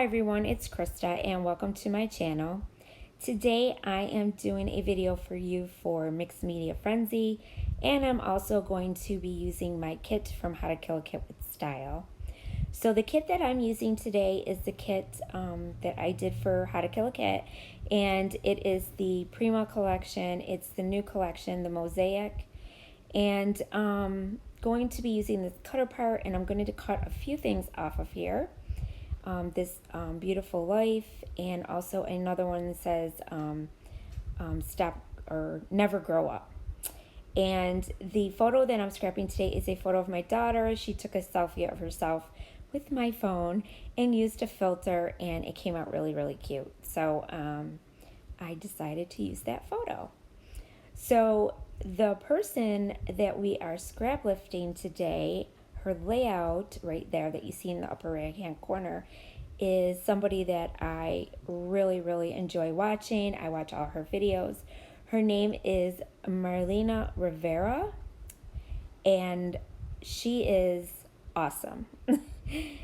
everyone, it's Krista and welcome to my channel. Today I am doing a video for you for Mixed Media Frenzy, and I'm also going to be using my kit from How to Kill a Kit with Style. So the kit that I'm using today is the kit that I did for How to Kill a Kit, and it is the Prima collection. It's the new collection, the Mosaic, and going to be using this cutter part, and I'm going to cut a few things off of here. This beautiful life, and also another one that says stop or never grow up. And the photo that I'm scrapping today is a photo of my daughter. She took a selfie of herself with my phone and used a filter, and it came out really cute. So I decided to use that photo. So the person that we are scrap lifting today, her layout right there that you see in the upper right hand corner, is somebody that I really enjoy watching. I watch all her videos. Her name is Marilyn Rivera, and she is awesome.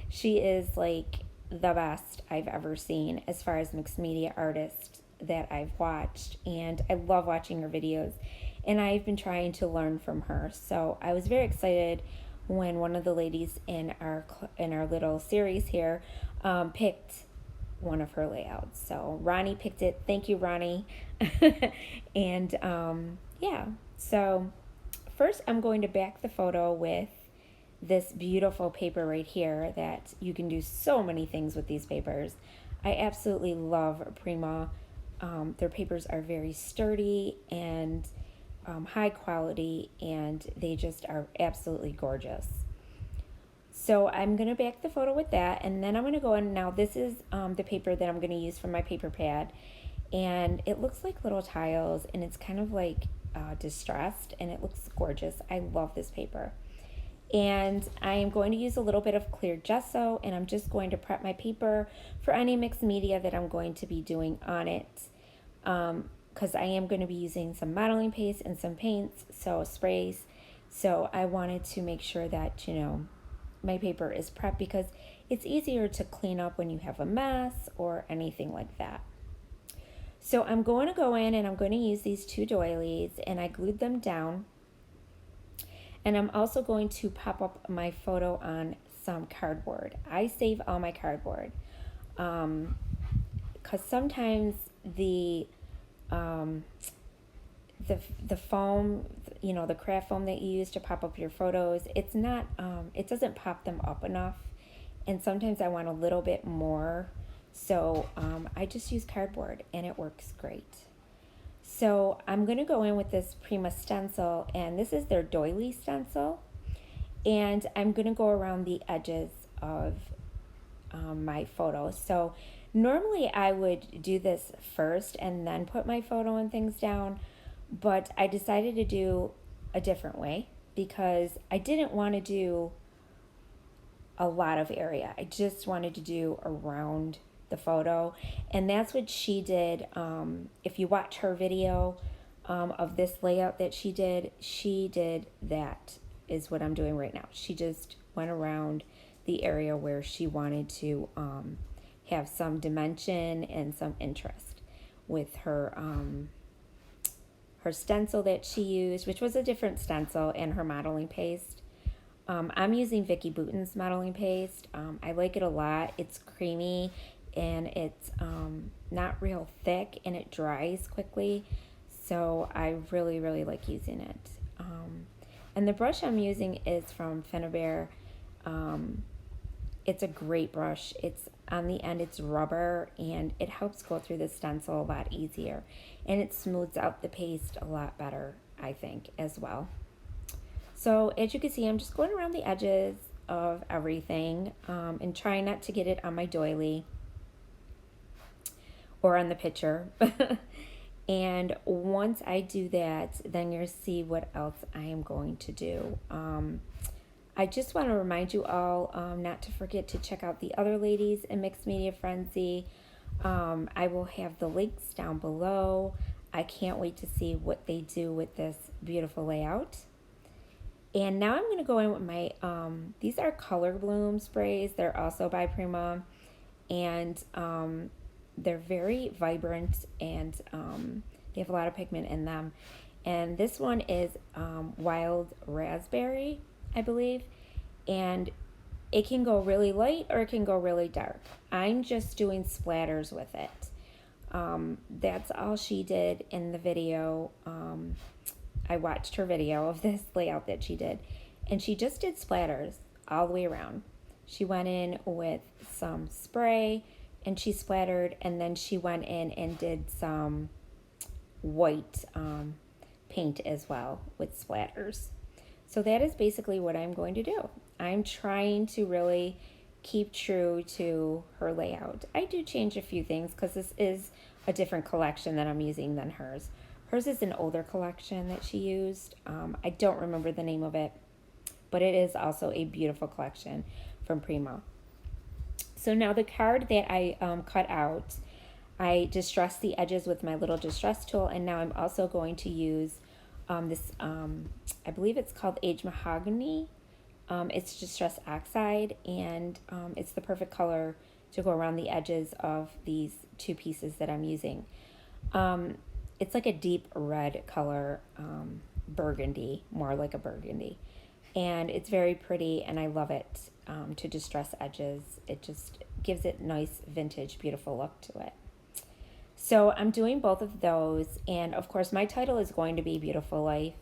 She is like the best I've ever seen as far as mixed media artist that I've watched, and I love watching her videos, and I've been trying to learn from her. So I was very excited when one of the ladies in our little series here picked one of her layouts. So Ronnie picked it. Thank you, Ronnie. And yeah, so first I'm going to back the photo with this beautiful paper right here that you can do so many things with these papers. I absolutely love Prima. Their papers are very sturdy and high quality, and they just are absolutely gorgeous. So I'm going to back the photo with that, and then I'm going to go in. Now this is the paper that I'm going to use for my paper pad, and it looks like little tiles, and it's kind of like distressed, and it looks gorgeous. I love this paper. And I am going to use a little bit of clear gesso, and I'm just going to prep my paper for any mixed media that I'm going to be doing on it. Because I am going to be using some modeling paste and some paints, so sprays. So I wanted to make sure that, you know, my paper is prepped, because it's easier to clean up when you have a mess or anything like that. So I'm going to go in and I'm going to use these two doilies, and I glued them down. And I'm also going to pop up my photo on some cardboard. I save all my cardboard because sometimes the foam, you know, the craft foam that you use to pop up your photos, it's not, it doesn't pop them up enough. And sometimes I want a little bit more. So I just use cardboard, and it works great. So I'm going to go in with this Prima stencil, and this is their doily stencil. And I'm going to go around the edges of my photo. So normally I would do this first and then put my photo and things down, but I decided to do a different way because I didn't want to do a lot of area. I just wanted to do around the photo, and that's what she did. If you watch her video of this layout that she did that is what I'm doing right now. She just went around the area where she wanted to have some dimension and some interest with her her stencil that she used, which was a different stencil, and her modeling paste. I'm using Vicky Bouton's modeling paste. I like it a lot. It's creamy, and it's not real thick, and it dries quickly. So I really like using it. And the brush I'm using is from Finnabair. It's a great brush. It's on the end, it's rubber, and it helps go through the stencil a lot easier. And it smooths out the paste a lot better, I think, as well. So as you can see, I'm just going around the edges of everything and trying not to get it on my doily or on the picture. And once I do that, then you'll see what else I am going to do. I just want to remind you all not to forget to check out the other ladies in Mixed Media Frenzy. I will have the links down below. I can't wait to see what they do with this beautiful layout. And now I'm going to go in with my, these are Color Bloom sprays. They're also by Prima. and they're very vibrant, and they have a lot of pigment in them. And this one is wild raspberry, I believe, and it can go really light or it can go really dark. I'm just doing splatters with it. That's all she did in the video. I watched her video of this layout that she did, and she just did splatters all the way around. She went in with some spray and she splattered, and then she went in and did some white paint as well with splatters. So that is basically what I'm going to do. I'm trying to really keep true to her layout. I do change a few things because this is a different collection that I'm using than hers. Hers is an older collection that she used. I don't remember the name of it, but it is also a beautiful collection from Prima. So now the card that I cut out, I distressed the edges with my little distress tool, and now I'm also going to use this, I believe it's called Age Mahogany. It's distress oxide, and it's the perfect color to go around the edges of these two pieces that I'm using. It's like a deep red color, burgundy, more like a burgundy. And it's very pretty, and I love it to distress edges. It just gives it nice, vintage, beautiful look to it. So I'm doing both of those, and of course my title is going to be Beautiful Life,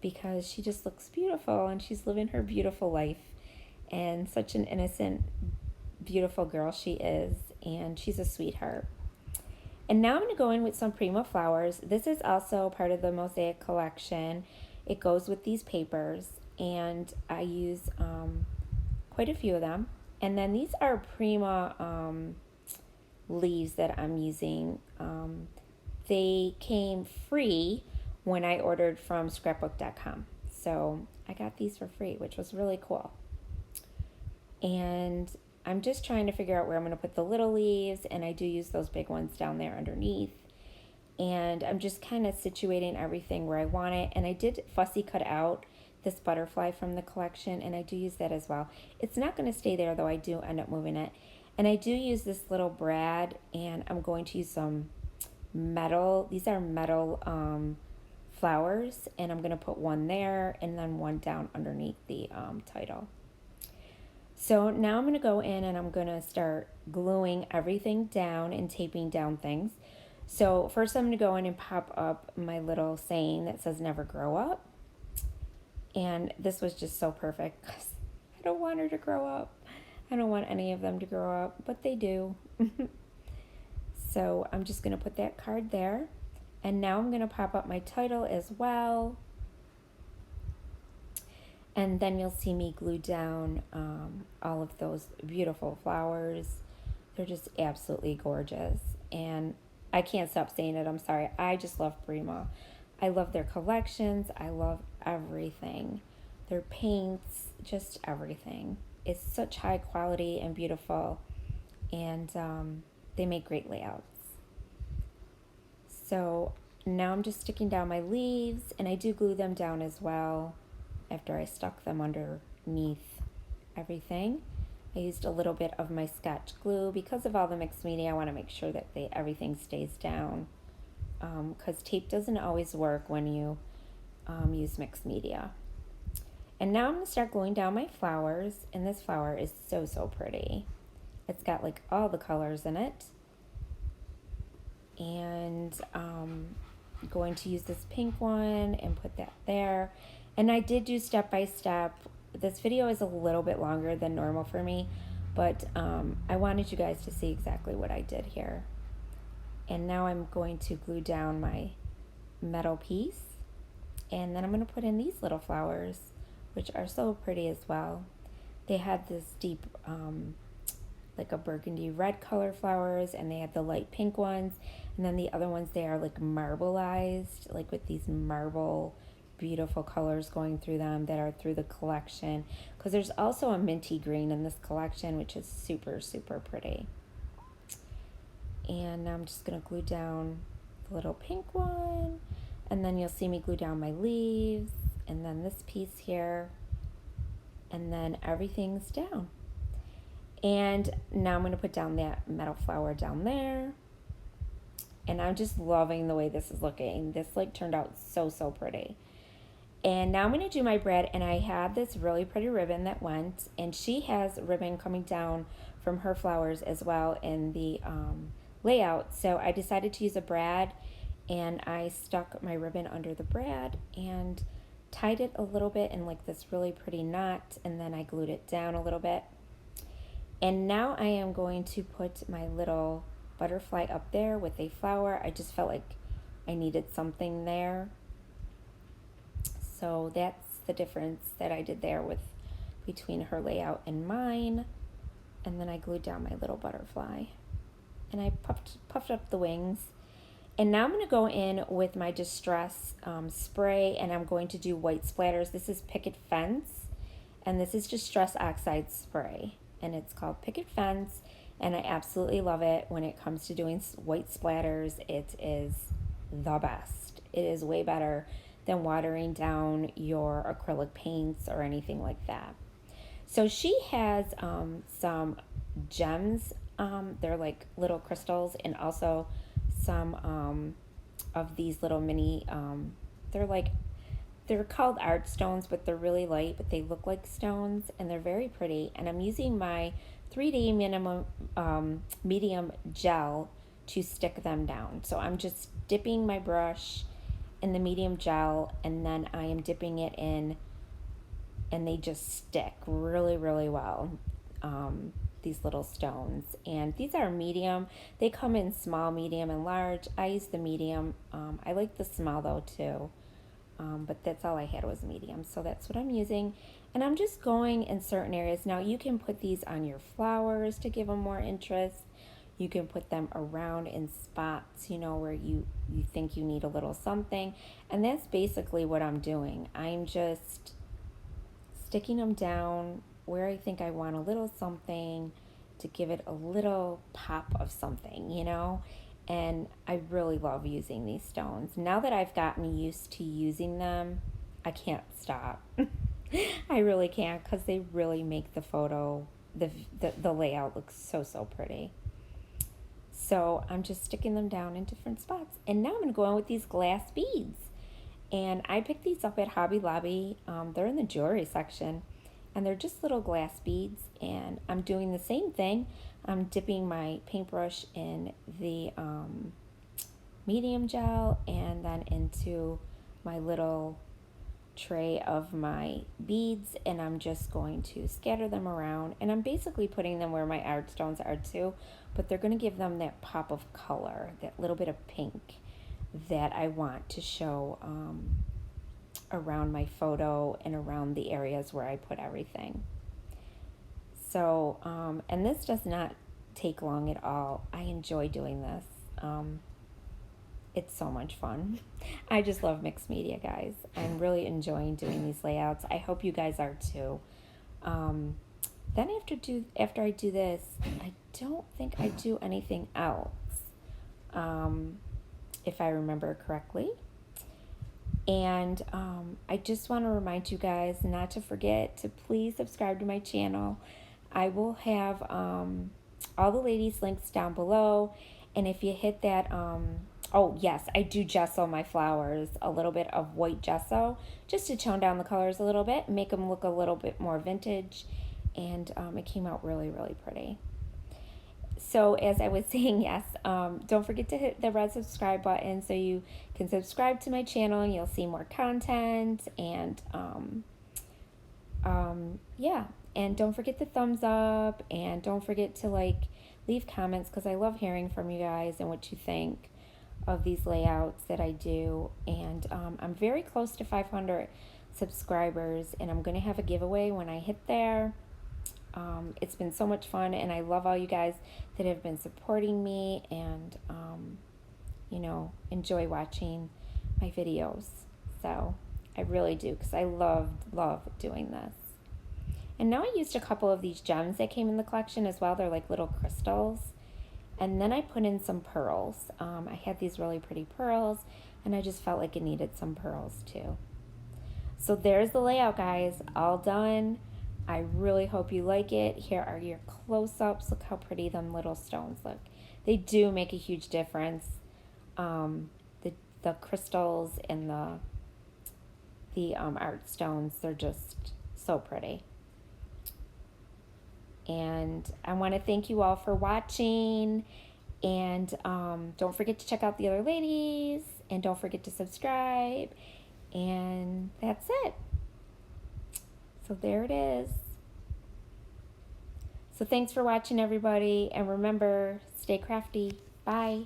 because she just looks beautiful and she's living her beautiful life, and such an innocent, beautiful girl she is, and she's a sweetheart. And now I'm going to go in with some Prima flowers. This is also part of the Mosaic collection. It goes with these papers, and I use quite a few of them. And then these are Prima leaves that I'm using. They came free when I ordered from scrapbook.com. So I got these for free, which was really cool. And I'm just trying to figure out where I'm going to put the little leaves, and I do use those big ones down there underneath. And I'm just kind of situating everything where I want it. And I did fussy cut out this butterfly from the collection, and I do use that as well. It's not going to stay there, though I do end up moving it. And I do use this little brad, and I'm going to use some metal. These are metal flowers, and I'm going to put one there and then one down underneath the title. So now I'm going to go in and I'm going to start gluing everything down and taping down things. So first I'm going to go in and pop up my little saying that says never grow up. And this was just so perfect because I don't want her to grow up. I don't want any of them to grow up, but they do. So I'm just going to put that card there. And now I'm going to pop up my title as well. And then you'll see me glue down all of those beautiful flowers. They're just absolutely gorgeous. And I can't stop saying it. I'm sorry. I just love Prima. I love their collections. I love everything. Their paints, just everything. It's such high quality and beautiful. And they make great layouts. So now I'm just sticking down my leaves. And I do glue them down as well after I stuck them underneath everything. I used a little bit of my Scotch glue. Because of all the mixed media, I want to make sure that everything stays down, because tape doesn't always work when you use mixed media. And now I'm going to start gluing down my flowers, and this flower is so, so pretty. It's got like all the colors in it. And I'm going to use this pink one and put that there. And I did do step by step. This video is a little bit longer than normal for me, but I wanted you guys to see exactly what I did here. And now I'm going to glue down my metal piece, and then I'm going to put in these little flowers, which are so pretty as well. They had this deep, like a burgundy red color flowers, and they had the light pink ones, and then the other ones, they are like marbleized, like with these marble beautiful colors going through them that are through the collection, because there's also a minty green in this collection, which is super, super pretty. And now I'm just going to glue down the little pink one, and then you'll see me glue down my leaves, and then this piece here, and then everything's down. And now I'm going to put down that metal flower down there. And I'm just loving the way this is looking. This like turned out so pretty. And now I'm going to do my bread, and I had this really pretty ribbon that went, and she has ribbon coming down from her flowers as well in the layout. So I decided to use a brad, and I stuck my ribbon under the brad and tied it a little bit in like this really pretty knot, and then I glued it down a little bit. And now I am going to put my little butterfly up there with a flower. I just felt like I needed something there. So that's the difference that I did there with between her layout and mine. And then I glued down my little butterfly. And I puffed up the wings. And now I'm going to go in with my Distress spray, and I'm going to do white splatters. This is Picket Fence, and this is Distress Oxide spray. And it's called Picket Fence, and I absolutely love it when it comes to doing white splatters. It is the best. It is way better than watering down your acrylic paints or anything like that. So she has some gems. They're like little crystals, and also some of these little mini, they're called art stones, but they're really light, but they look like stones, and they're very pretty. And I'm using my 3D medium gel to stick them down. So I'm just dipping my brush in the medium gel, and then I am dipping it in, and they just stick really well, these little stones. And these are medium. They come in small, medium, and large. I use the medium. I like the small though too, but that's all I had was medium, so that's what I'm using. And I'm just going in certain areas. Now you can put these on your flowers to give them more interest. You can put them around in spots, you know, where you think you need a little something. And that's basically what I'm doing. I'm just sticking them down where I think I want a little something to give it a little pop of something, you know. And I really love using these stones. Now that I've gotten used to using them, I can't stop. I really can't, because they really make the photo, the layout look so pretty. So I'm just sticking them down in different spots. And now I'm going to go in with these glass beads. And I picked these up at Hobby Lobby. They're in the jewelry section. And they're just little glass beads. And I'm doing the same thing. I'm dipping my paintbrush in the medium gel, and then into my little tray of my beads, and I'm just going to scatter them around. And I'm basically putting them where my art stones are too, but they're going to give them that pop of color, that little bit of pink that I want to show around my photo and around the areas where I put everything. So, and this does not take long at all. I enjoy doing this. It's so much fun. I just love mixed media, guys. I'm really enjoying doing these layouts. I hope you guys are too. Then after I do this, I don't think I do anything else, if I remember correctly. And I just want to remind you guys not to forget to please subscribe to my channel. I will have all the ladies' links down below. And if you hit that, oh yes, I do gesso my flowers, a little bit of white gesso, just to tone down the colors a little bit, make them look a little bit more vintage. And it came out really pretty. So as I was saying, yes, don't forget to hit the red subscribe button so you can subscribe to my channel and you'll see more content. And yeah, and don't forget the thumbs up, and don't forget to leave comments, because I love hearing from you guys and what you think of these layouts that I do. And I'm very close to 500 subscribers, and I'm going to have a giveaway when I hit there. It's been so much fun, and I love all you guys that have been supporting me and, you know, enjoy watching my videos. So I really do, because I love doing this. And now I used a couple of these gems that came in the collection as well. They're like little crystals. And then I put in some pearls. I had these really pretty pearls, and I just felt like it needed some pearls too. So there's the layout, guys, all done. I really hope you like it. Here are your close-ups. Look how pretty them little stones look. They do make a huge difference. The crystals and the art stones, they're just so pretty. And I want to thank you all for watching. And don't forget to check out the other ladies. And don't forget to subscribe. And that's it. So there it is. So thanks for watching, everybody. And remember, stay crafty. Bye.